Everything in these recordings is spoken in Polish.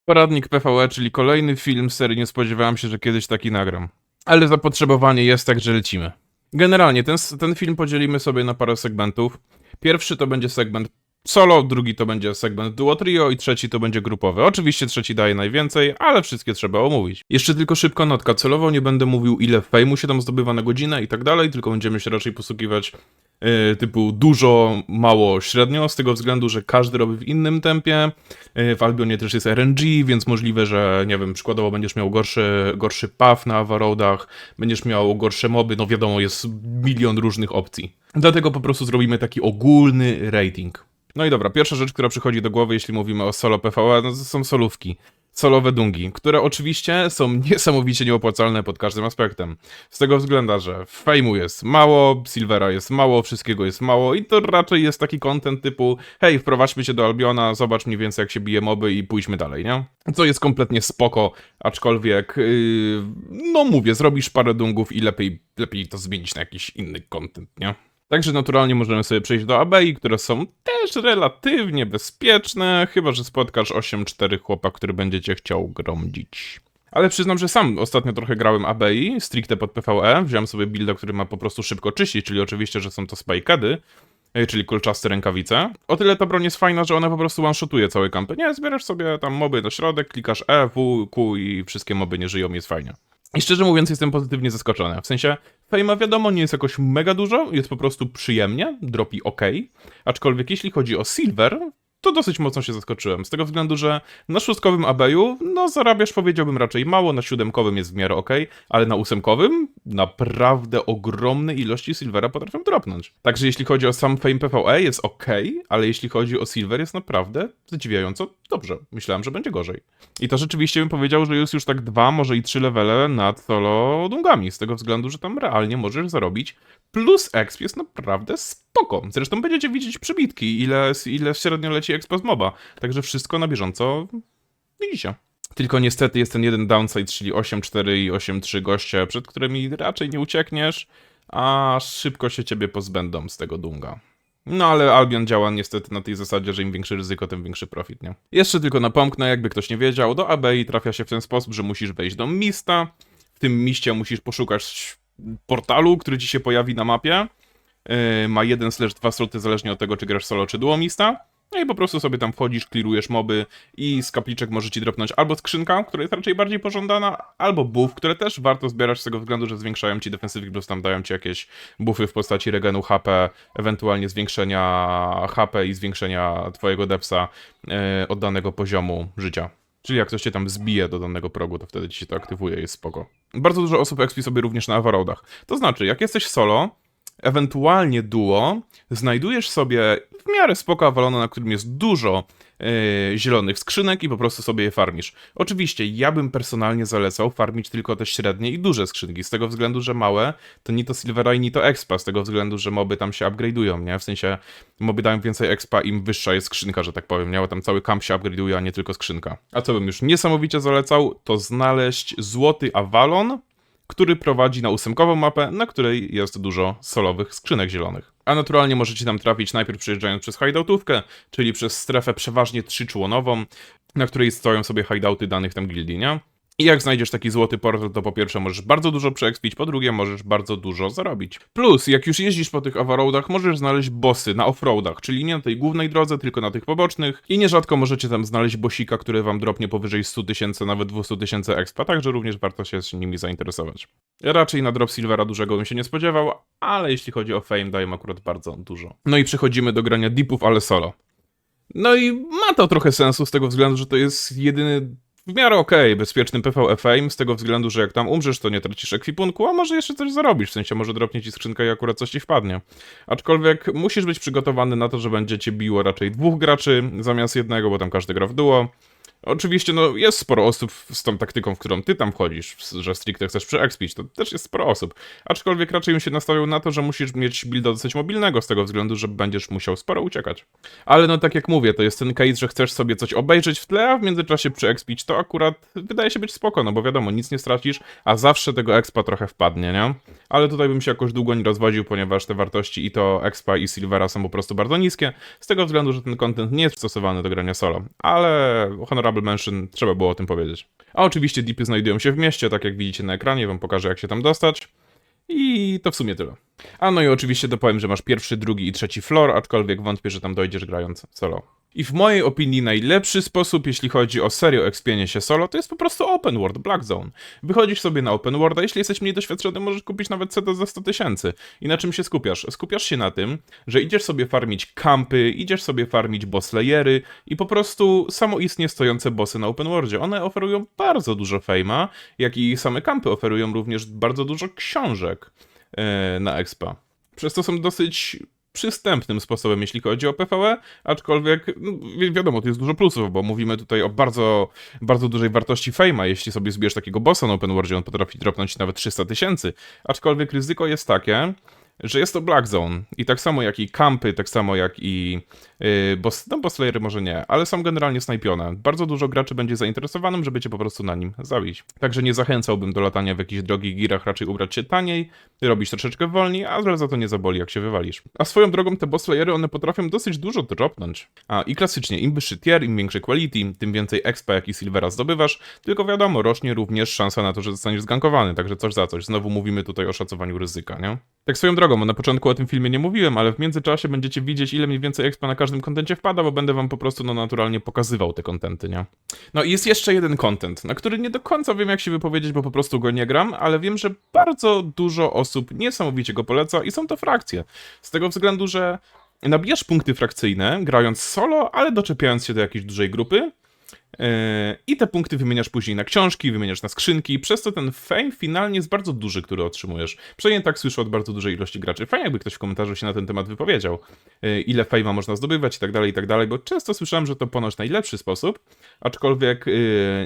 Poradnik PvE, czyli kolejny film z serii, nie spodziewałem się, że kiedyś taki nagram. Ale zapotrzebowanie jest, tak że lecimy. Generalnie ten film podzielimy sobie na parę segmentów. Pierwszy to będzie segment solo, drugi to będzie segment duo trio i trzeci to będzie grupowy. Oczywiście trzeci daje najwięcej, ale wszystkie trzeba omówić. Jeszcze tylko szybko notka. Celowo nie będę mówił, ile fejmu się tam zdobywa na godzinę i tak dalej, tylko będziemy się raczej posługiwać typu dużo, mało, średnio, z tego względu, że każdy robi w innym tempie. W Albionie też jest RNG, więc możliwe, że nie wiem, przykładowo będziesz miał gorszy path na Avaroadach, będziesz miał gorsze moby, no wiadomo, jest milion różnych opcji. Dlatego po prostu zrobimy taki ogólny rating. No i dobra, pierwsza rzecz, która przychodzi do głowy, jeśli mówimy o solo PvE, no to są solówki. Solowe dungi, które oczywiście są niesamowicie nieopłacalne pod każdym aspektem. Z tego względu, że fejmu jest mało, silvera jest mało, wszystkiego jest mało i to raczej jest taki content typu hej, wprowadźmy cię do Albiona, zobacz mniej więcej jak się bije moby i pójdźmy dalej, nie? Co jest kompletnie spoko, aczkolwiek, no mówię, zrobisz parę dungów i lepiej to zmienić na jakiś inny content, nie? Także naturalnie możemy sobie przejść do ABI, które są też relatywnie bezpieczne, chyba że spotkasz 8-4 chłopa, który będzie cię chciał gromdzić. Ale przyznam, że sam ostatnio trochę grałem ABI, stricte pod PvE, wziąłem sobie builda, który ma po prostu szybko czyścić, czyli oczywiście, że są to spajkedy, czyli kolczaste rękawice. O tyle ta broń jest fajna, że ona po prostu one-shotuje całe kampy. Nie, zbierasz sobie tam moby na środek, klikasz E, W, Q i wszystkie moby nie żyją, jest fajnie. I szczerze mówiąc jestem pozytywnie zaskoczony. W sensie, fejma wiadomo nie jest jakoś mega dużo, jest po prostu przyjemnie, dropi ok. Aczkolwiek jeśli chodzi o silver, to dosyć mocno się zaskoczyłem. Z tego względu, że na szóstkowym abeju, no zarabiasz powiedziałbym raczej mało, na siódemkowym jest w miarę ok, ale na ósemkowym naprawdę ogromne ilości silvera potrafią dropnąć. Także jeśli chodzi o sam fame PvE jest ok, ale jeśli chodzi o silver jest naprawdę zadziwiająco dobrze. Myślałem, że będzie gorzej. I to rzeczywiście bym powiedział, że jest już tak 2, może i 3 levele nad solo dungami, z tego względu, że tam realnie możesz zarobić. Plus exp jest naprawdę spoko. Zresztą będziecie widzieć przybitki, ile średnio leci exp z moba. Także wszystko na bieżąco widzicie. Tylko niestety jest ten jeden downside, czyli 8-4 i 8-3 goście, przed którymi raczej nie uciekniesz, a szybko się ciebie pozbędą z tego dunga. No ale Albion działa niestety na tej zasadzie, że im większe ryzyko, tym większy profit, nie? Jeszcze tylko napomknę, jakby ktoś nie wiedział, do ABI trafia się w ten sposób, że musisz wejść do mista. W tym miście musisz poszukać portalu, który ci się pojawi na mapie. Ma 1/2 sloty zależnie od tego, czy grasz solo, czy duo mista. No i po prostu sobie tam wchodzisz, clearujesz moby i z kapliczek może ci dropnąć albo skrzynka, która jest raczej bardziej pożądana, albo buff, które też warto zbierać z tego względu, że zwiększają ci defensywy, plus tam dają ci jakieś buffy w postaci regenu HP, ewentualnie zwiększenia HP i zwiększenia twojego depsa od danego poziomu życia. Czyli jak ktoś cię tam zbije do danego progu, to wtedy ci się to aktywuje, jest spoko. Bardzo dużo osób expi sobie również na Avaroadach. To znaczy, jak jesteś solo, ewentualnie duo, znajdujesz sobie w miarę spoko Avalona, na którym jest dużo zielonych skrzynek i po prostu sobie je farmisz. Oczywiście ja bym personalnie zalecał farmić tylko te średnie i duże skrzynki, z tego względu, że małe to ni to silvera i ni to expa, z tego względu, że moby tam się upgrade'ują, nie? W sensie moby dają więcej expa, im wyższa jest skrzynka, że tak powiem, nie? Tam cały camp się upgrade'uje, a nie tylko skrzynka. A co bym już niesamowicie zalecał, to znaleźć złoty Avalon, który prowadzi na ósemkową mapę, na której jest dużo solowych skrzynek zielonych. A naturalnie możecie tam trafić najpierw przejeżdżając przez hideoutówkę, czyli przez strefę przeważnie 3-członową, na której stoją sobie hideouty danych tam gildii, nie? I jak znajdziesz taki złoty portal, to po pierwsze możesz bardzo dużo przeekspić, po drugie możesz bardzo dużo zarobić. Plus, jak już jeździsz po tych Avaroadach, możesz znaleźć bossy na offroadach, czyli nie na tej głównej drodze, tylko na tych pobocznych. I nierzadko możecie tam znaleźć bossika, który wam dropnie powyżej 100 000, nawet 200 000 expa, także również warto się nimi zainteresować. Raczej na drop silvera dużego bym się nie spodziewał, ale jeśli chodzi o fame, dają akurat bardzo dużo. No i przechodzimy do grania deepów, ale solo. No i ma to trochę sensu z tego względu, że to jest jedyny w miarę okej, bezpieczny PvE fame, z tego względu, że jak tam umrzesz, to nie tracisz ekwipunku, a może jeszcze coś zarobisz, w sensie może dropnie ci skrzynkę i akurat coś ci wpadnie. Aczkolwiek musisz być przygotowany na to, że będzie cię biło raczej 2 graczy zamiast jednego, bo tam każdy gra w duo. Oczywiście, no, jest sporo osób z tą taktyką, w którą ty tam wchodzisz, że stricte chcesz przeekspić, to też jest sporo osób. Aczkolwiek raczej bym się nastawiał na to, że musisz mieć builda dosyć mobilnego, z tego względu, że będziesz musiał sporo uciekać. Ale no tak jak mówię, to jest ten case, że chcesz sobie coś obejrzeć w tle, a w międzyczasie przeekspić, to akurat wydaje się być spoko, no bo wiadomo, nic nie stracisz, a zawsze tego expa trochę wpadnie, nie? Ale tutaj bym się jakoś długo nie rozwodził, ponieważ te wartości i to expa i silvera są po prostu bardzo niskie, z tego względu, że ten content nie jest stosowany do grania solo. Ale honorable Honorable Mention, trzeba było o tym powiedzieć. A oczywiście dipy znajdują się w mieście, tak jak widzicie na ekranie, wam pokażę jak się tam dostać. I to w sumie tyle. A no i oczywiście dopowiem, że masz pierwszy, drugi i trzeci floor, aczkolwiek wątpię, że tam dojdziesz grając solo. I w mojej opinii najlepszy sposób, jeśli chodzi o serio expienie się solo, to jest po prostu open world, Black Zone. Wychodzisz sobie na open world, a jeśli jesteś mniej doświadczony, możesz kupić nawet CD za 100 000. I na czym się skupiasz? Skupiasz się na tym, że idziesz sobie farmić kampy, idziesz sobie farmić boss layery i po prostu samoistnie stojące bossy na open worldzie. One oferują bardzo dużo fejma, jak i same kampy oferują również bardzo dużo książek na expa. Przez to są dosyć przystępnym sposobem, jeśli chodzi o PvE, aczkolwiek no, wiadomo, tu jest dużo plusów, bo mówimy tutaj o bardzo, bardzo dużej wartości fejma. Jeśli sobie zbierz takiego bossa na open worldzie, on potrafi dropnąć nawet 300 000, aczkolwiek ryzyko jest takie, że jest to Black Zone i tak samo jak i kampy, tak samo jak i boss layery może nie, ale są generalnie snajpione. Bardzo dużo graczy będzie zainteresowanym, żeby cię po prostu na nim zabić. Także nie zachęcałbym do latania w jakichś drogich girach, raczej ubrać się taniej, robić troszeczkę wolniej, ale za to nie zaboli jak się wywalisz. A swoją drogą te boss layery, one potrafią dosyć dużo dropnąć. A i klasycznie, im wyższy tier, im większy quality, tym więcej expa jak i silvera zdobywasz, tylko wiadomo, rośnie również szansa na to, że zostaniesz zgankowany, także coś za coś. Znowu mówimy tutaj o szacowaniu ryzyka, nie? Tak swoją drogą, bo na początku o tym filmie nie mówiłem, ale w międzyczasie będziecie widzieć, ile mniej więcej expa na każdym kontencie wpada, bo będę wam po prostu naturalnie pokazywał te kontenty, nie? No i jest jeszcze jeden content, na który nie do końca wiem jak się wypowiedzieć, bo po prostu go nie gram, ale wiem, że bardzo dużo osób niesamowicie go poleca i są to frakcje. Z tego względu, że nabijasz punkty frakcyjne, grając solo, ale doczepiając się do jakiejś dużej grupy, i te punkty wymieniasz później na książki, wymieniasz na skrzynki, przez to ten fame finalnie jest bardzo duży, który otrzymujesz. Przynajmniej tak słyszę od bardzo dużej ilości graczy. Fajnie jakby ktoś w komentarzu się na ten temat wypowiedział, ile fame'a można zdobywać i tak dalej, bo często słyszałem, że to ponoć najlepszy sposób, aczkolwiek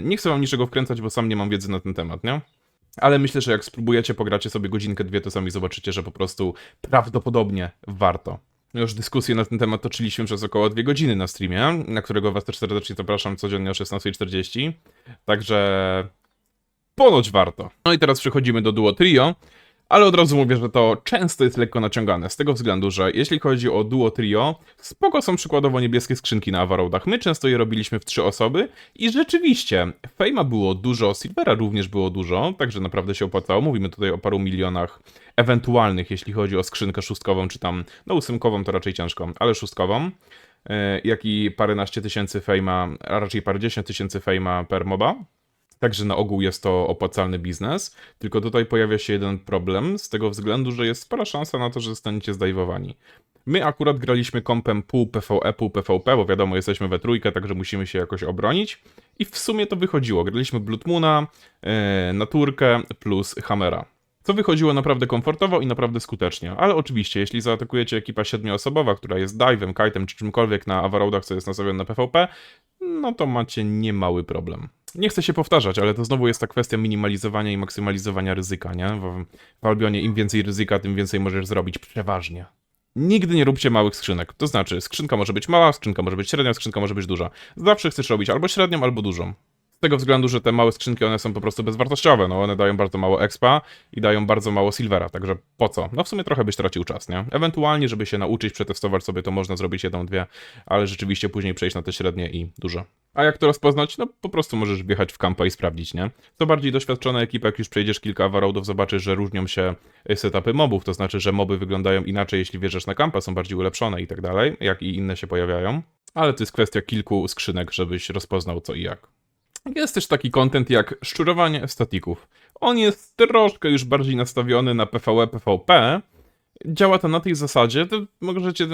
nie chcę wam niczego wkręcać, bo sam nie mam wiedzy na ten temat, nie? Ale myślę, że jak spróbujecie, pogracie sobie godzinkę, dwie, to sami zobaczycie, że po prostu prawdopodobnie warto. Już dyskusję na ten temat toczyliśmy przez około 2 godziny na streamie, na którego was też serdecznie zapraszam codziennie o 16:40. Także ponoć warto. No i teraz przechodzimy do Duo Trio, ale od razu mówię, że to często jest lekko naciągane, z tego względu, że jeśli chodzi o Duo Trio, spoko są przykładowo niebieskie skrzynki na Avaroadach. My często je robiliśmy w 3 osoby i rzeczywiście fejma było dużo, silvera również było dużo, także naprawdę się opłacało. Mówimy tutaj o paru milionach ewentualnych, jeśli chodzi o skrzynkę szóstkową, czy tam, no 8-kową to raczej ciężko, ale szóstkową, jak i paręnaście tysięcy fejma, a raczej parędziesiąt tysięcy fejma per moba. Także na ogół jest to opłacalny biznes, tylko tutaj pojawia się jeden problem z tego względu, że jest spora szansa na to, że zostaniecie zdajwowani. My akurat graliśmy kompem pół PvE, pół PvP, bo wiadomo, jesteśmy we trójkę, także musimy się jakoś obronić. I w sumie to wychodziło. Graliśmy Blood Moona, Naturkę plus Hammera. Co wychodziło naprawdę komfortowo i naprawdę skutecznie. Ale oczywiście, jeśli zaatakujecie ekipa 7-osobowa, która jest dive'em, kite'em czy czymkolwiek na Avaroadach, co jest nastawione na PvP, no to macie niemały problem. Nie chcę się powtarzać, ale to znowu jest ta kwestia minimalizowania i maksymalizowania ryzyka, nie? W Albionie im więcej ryzyka, tym więcej możesz zrobić przeważnie. Nigdy nie róbcie małych skrzynek. To znaczy, skrzynka może być mała, skrzynka może być średnia, skrzynka może być duża. Zawsze chcesz robić albo średnią, albo dużą. Z tego względu, że te małe skrzynki, one są po prostu bezwartościowe, no one dają bardzo mało expa i dają bardzo mało silvera, także po co? No w sumie trochę byś tracił czas, nie? Ewentualnie, żeby się nauczyć, przetestować sobie, to można zrobić 1-2, ale rzeczywiście później przejść na te średnie i duże. A jak to rozpoznać? No po prostu możesz wjechać w kampa i sprawdzić, nie? Co bardziej doświadczona ekipa, jak już przejdziesz kilka Avaroadów, zobaczysz, że różnią się setupy mobów, to znaczy, że moby wyglądają inaczej, jeśli wjeżdżasz na kampa, są bardziej ulepszone i tak dalej, jak i inne się pojawiają. Ale to jest kwestia kilku skrzynek, żebyś rozpoznał co i jak. Jest też taki content jak szczurowanie statików. On jest troszkę już bardziej nastawiony na PvE, PvP. Działa to na tej zasadzie, to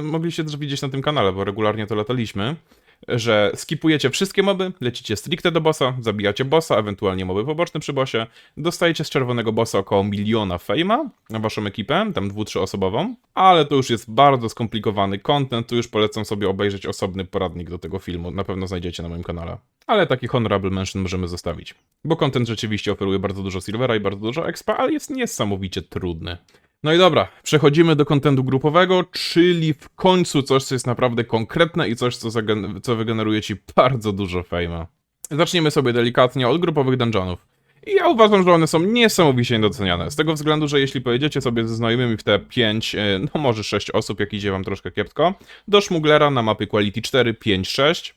mogliście też widzieć na tym kanale, bo regularnie to lataliśmy, że skipujecie wszystkie moby, lecicie stricte do bossa, zabijacie bossa, ewentualnie moby poboczne przy bossie, dostajecie z czerwonego bossa około 1 miliona fejma na waszą ekipę, tam 2-3 osobową, ale to już jest bardzo skomplikowany content, tu już polecam sobie obejrzeć osobny poradnik do tego filmu, na pewno znajdziecie na moim kanale. Ale taki honorable mention możemy zostawić, bo content rzeczywiście oferuje bardzo dużo silvera i bardzo dużo expa, ale jest niesamowicie trudny. No i dobra, przechodzimy do kontentu grupowego, czyli w końcu coś, co jest naprawdę konkretne i coś, co wygeneruje ci bardzo dużo fejma. Zaczniemy sobie delikatnie od grupowych dungeonów. I ja uważam, że one są niesamowicie niedoceniane, z tego względu, że jeśli pojedziecie sobie ze znajomymi w te 5, no może 6 osób, jak idzie wam troszkę kiepsko, do szmuglera na mapy Quality 4, 5, 6,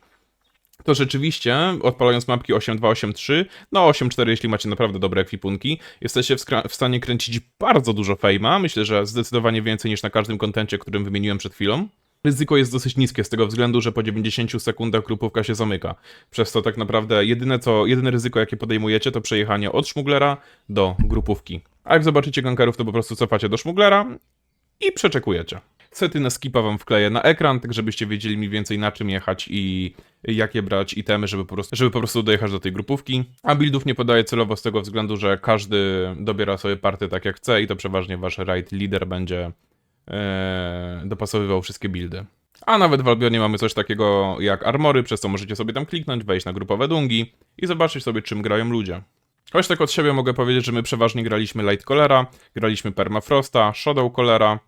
to rzeczywiście, odpalając mapki 8.2, 8.3, no 8.4, jeśli macie naprawdę dobre ekwipunki, jesteście w stanie kręcić bardzo dużo fejma, myślę, że zdecydowanie więcej niż na każdym kontencie, którym wymieniłem przed chwilą. Ryzyko jest dosyć niskie z tego względu, że po 90 sekundach grupówka się zamyka. Przez to tak naprawdę jedyne ryzyko, jakie podejmujecie, to przejechanie od szmuglera do grupówki. A jak zobaczycie gankerów, to po prostu cofacie do szmuglera i przeczekujecie. Sety na skipa wam wkleję na ekran, tak żebyście wiedzieli mniej więcej na czym jechać i jakie brać itemy, żeby po prostu dojechać do tej grupówki. A buildów nie podaję celowo z tego względu, że każdy dobiera sobie party tak jak chce i to przeważnie wasz raid leader będzie dopasowywał wszystkie buildy. A nawet w Albionie mamy coś takiego jak armory, przez co możecie sobie tam kliknąć, wejść na grupowe dungi i zobaczyć sobie czym grają ludzie. Choć tak od siebie mogę powiedzieć, że my przeważnie graliśmy Lightcallera, graliśmy Permafrosta, Shadowcallera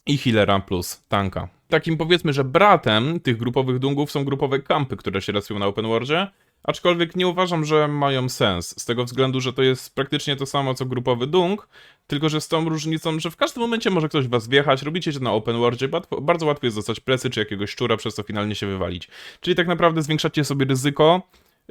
i Healera plus tanka. Takim powiedzmy, że bratem tych grupowych dungów są grupowe kampy, które się respią na open worldzie, aczkolwiek nie uważam, że mają sens, z tego względu, że to jest praktycznie to samo co grupowy dung, tylko że z tą różnicą, że w każdym momencie może ktoś was wjechać, robicie to na open worldzie, bardzo łatwo jest dostać plecy czy jakiegoś szczura, przez co finalnie się wywalić. Czyli tak naprawdę zwiększacie sobie ryzyko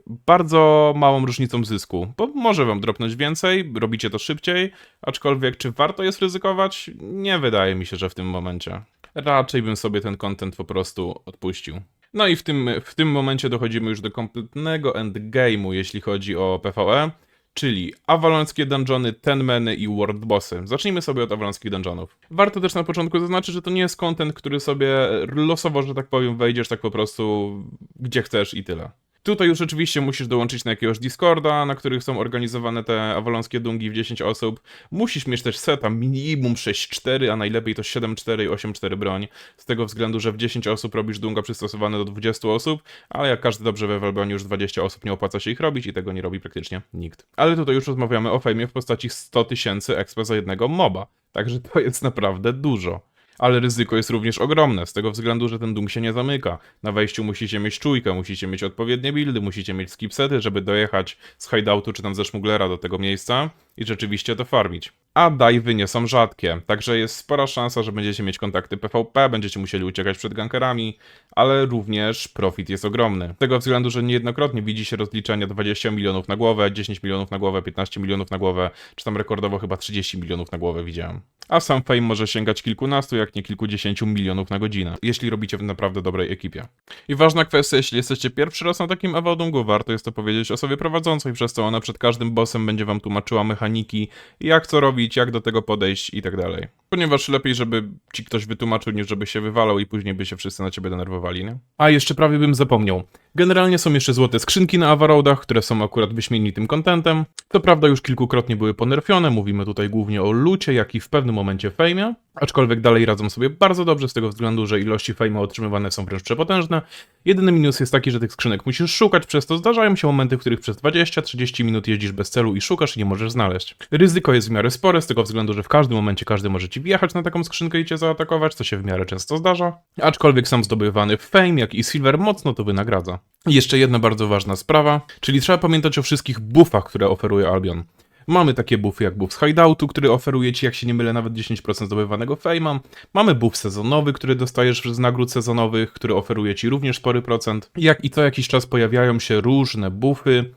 bardzo małą różnicą zysku, bo może wam dropnąć więcej, robicie to szybciej, aczkolwiek czy warto jest ryzykować? Nie wydaje mi się, że w tym momencie. Raczej bym sobie ten content po prostu odpuścił. No i w tym momencie dochodzimy już do kompletnego endgame'u, jeśli chodzi o PvE, czyli awalońskie dungeony, tenmeny i world bossy. Zacznijmy sobie od awalońskich dungeonów. Warto też na początku zaznaczyć, że to nie jest content, który sobie losowo, że tak powiem, wejdziesz tak po prostu gdzie chcesz i tyle. Tutaj już rzeczywiście musisz dołączyć na jakiegoś Discorda, na których są organizowane te awalonskie dungi w 10 osób. Musisz mieć też seta minimum 6-4, a najlepiej to 7-4 i 8-4 broń. Z tego względu, że w 10 osób robisz dunga przystosowane do 20 osób, ale jak każdy dobrze wie w Albionie, już 20 osób nie opłaca się ich robić i tego nie robi praktycznie nikt. Ale tutaj już rozmawiamy o fejmie w postaci 100 000 expa za jednego moba. Także to jest naprawdę dużo. Ale ryzyko jest również ogromne, z tego względu, że ten dung się nie zamyka. Na wejściu musicie mieć czujkę, musicie mieć odpowiednie buildy, musicie mieć skipsety, żeby dojechać z hideoutu czy tam ze szmuglera do tego miejsca i rzeczywiście to farmić. A dive'y nie są rzadkie, także jest spora szansa, że będziecie mieć kontakty PvP, będziecie musieli uciekać przed gankerami, ale również profit jest ogromny. Z tego względu, że niejednokrotnie widzi się rozliczenia 20 milionów na głowę, 10 milionów na głowę, 15 milionów na głowę, czy tam rekordowo chyba 30 milionów na głowę widziałem. A sam fame może sięgać kilkunastu, jak nie kilkudziesięciu milionów na godzinę, jeśli robicie w naprawdę dobrej ekipie. I ważna kwestia, jeśli jesteście pierwszy raz na takim awodungu, warto jest to powiedzieć osobie prowadzącej, przez co ona przed każdym bossem będzie wam tłumaczyła mechaniki, jak co robić, jak do tego podejść i tak dalej. Ponieważ lepiej, żeby ci ktoś wytłumaczył, niż żeby się wywalał i później by się wszyscy na ciebie denerwowali, nie? A jeszcze prawie bym zapomniał. Generalnie są jeszcze złote skrzynki na Avaroadach, które są akurat wyśmienitym contentem. To prawda już kilkukrotnie były ponerfione, mówimy tutaj głównie o lucie, jak i w pewnym momencie fejmie. Aczkolwiek dalej radzą sobie bardzo dobrze z tego względu, że ilości fejma otrzymywane są wręcz przepotężne. Jedyny minus jest taki, że tych skrzynek musisz szukać, przez to zdarzają się momenty, w których przez 20-30 minut jeździsz bez celu i szukasz i nie możesz znaleźć. Ryzyko jest w miarę spore, z tego względu, że w każdym momencie każdy może ci wjechać na taką skrzynkę i cię zaatakować, co się w miarę często zdarza. Aczkolwiek sam zdobywany fame, jak i silver mocno to wynagradza. I jeszcze jedna bardzo ważna sprawa, czyli trzeba pamiętać o wszystkich buffach, które oferuje Albion. Mamy takie buffy jak buff z hideoutu, który oferuje ci, jak się nie mylę, nawet 10% zdobywanego fame'a. Mamy buff sezonowy, który dostajesz z nagród sezonowych, który oferuje ci również spory procent. Jak i co jakiś czas pojawiają się różne buffy,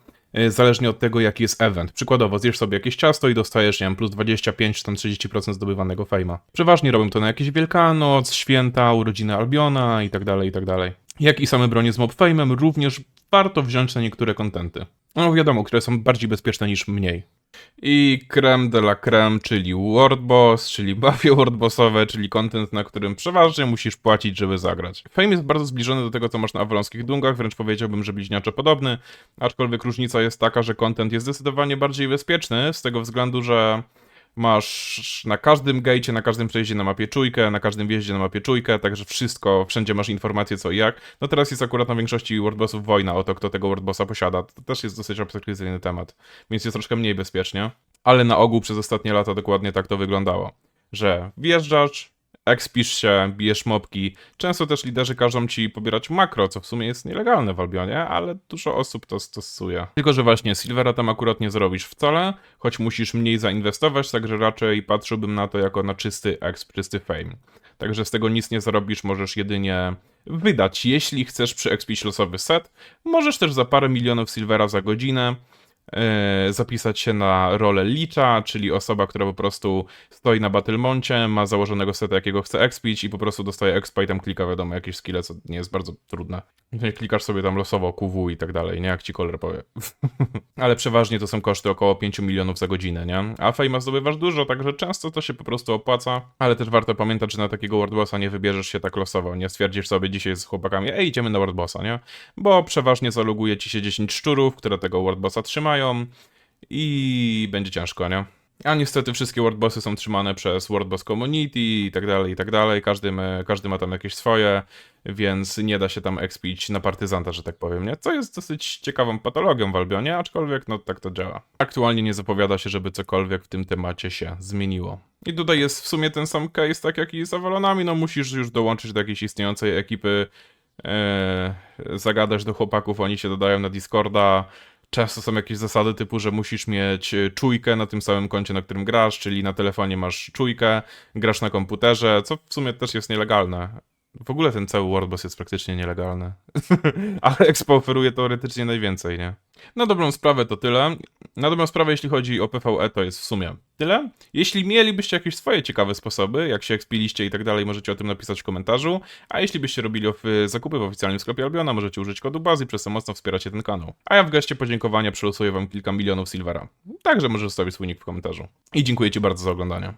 zależnie od tego, jaki jest event. Przykładowo, zjesz sobie jakieś ciasto i dostajesz, nie wiem, plus 25 czy tam 30% zdobywanego fame'a. Przeważnie robią to na jakieś Wielkanoc, święta, urodziny Albiona i tak dalej, i tak dalej. Jak i same bronie z mob fame'em również warto wziąć na niektóre kontenty. No wiadomo, które są bardziej bezpieczne niż mniej. I creme de la creme, czyli World Boss, czyli buffy World Bossowe, czyli content, na którym przeważnie musisz płacić, żeby zagrać. Fame jest bardzo zbliżony do tego, co masz na awalonskich dungach, wręcz powiedziałbym, że bliźniaczo podobny, aczkolwiek różnica jest taka, że content jest zdecydowanie bardziej bezpieczny, z tego względu, że masz na każdym gate'cie, na każdym przejściu na mapie czujkę, na każdym wjeździe na mapie czujkę, także wszystko, wszędzie masz informacje co i jak. No teraz jest akurat na większości worldbossów wojna o to, kto tego worldbossa posiada. To też jest dosyć abstrakcyjny temat, więc jest troszkę mniej bezpiecznie. Ale na ogół przez ostatnie lata dokładnie tak to wyglądało. Że wjeżdżasz, expisz się, bijesz mobki. Często też liderzy każą ci pobierać makro, co w sumie jest nielegalne w Albionie, ale dużo osób to stosuje. Tylko że właśnie Silvera tam akurat nie zrobisz wcale, choć musisz mniej zainwestować, także raczej patrzyłbym na to jako na czysty exp, czysty fame. Także z tego nic nie zarobisz, możesz jedynie wydać, jeśli chcesz przyekspić losowy set. Możesz też za parę milionów Silvera za godzinę zapisać się na rolę Licha, czyli osoba, która po prostu stoi na Battlemoncie, ma założonego seta, jakiego chce expić i po prostu dostaje expa i tam klika, wiadomo, jakieś skille, co nie jest bardzo trudne. Klikasz sobie tam losowo QW i tak dalej, nie? Jak ci kolor powie. Ale przeważnie to są koszty około 5 milionów za godzinę, nie? A fejma zdobywasz dużo, także często to się po prostu opłaca, ale też warto pamiętać, że na takiego Worldbossa nie wybierzesz się tak losowo, nie stwierdzisz sobie dzisiaj z chłopakami, ej, idziemy na Worldbossa, nie? Bo przeważnie zaloguje ci się 10 szczurów, które tego Worldbossa trzymają i będzie ciężko, nie? A niestety wszystkie Worldbossy są trzymane przez Worldboss Community i tak dalej, i tak dalej. Każdy ma tam jakieś swoje, więc nie da się tam expić na partyzanta, że tak powiem, nie? Co jest dosyć ciekawą patologią w Albionie, aczkolwiek no tak to działa. Aktualnie nie zapowiada się, żeby cokolwiek w tym temacie się zmieniło. I tutaj jest w sumie ten sam case, tak jak i z Avalonami, no musisz już dołączyć do jakiejś istniejącej ekipy, zagadać do chłopaków, oni się dodają na Discorda. Często są jakieś zasady typu, że musisz mieć czujkę na tym samym koncie, na którym grasz, czyli na telefonie masz czujkę, grasz na komputerze, co w sumie też jest nielegalne. W ogóle ten cały Worldboss jest praktycznie nielegalny. Ale Expo oferuje teoretycznie najwięcej, nie? Na dobrą sprawę to tyle. Na dobrą sprawę, jeśli chodzi o PvE, to jest w sumie tyle. Jeśli mielibyście jakieś swoje ciekawe sposoby, jak się expiliście i tak dalej, możecie o tym napisać w komentarzu. A jeśli byście robili zakupy w oficjalnym sklepie Albiona, możecie użyć kodu BAZY, przez co mocno wspieracie ten kanał. A ja w geście podziękowania przelosuję wam kilka milionów Silvera. Także możesz zostawić swój nick w komentarzu. I dziękuję ci bardzo za oglądanie.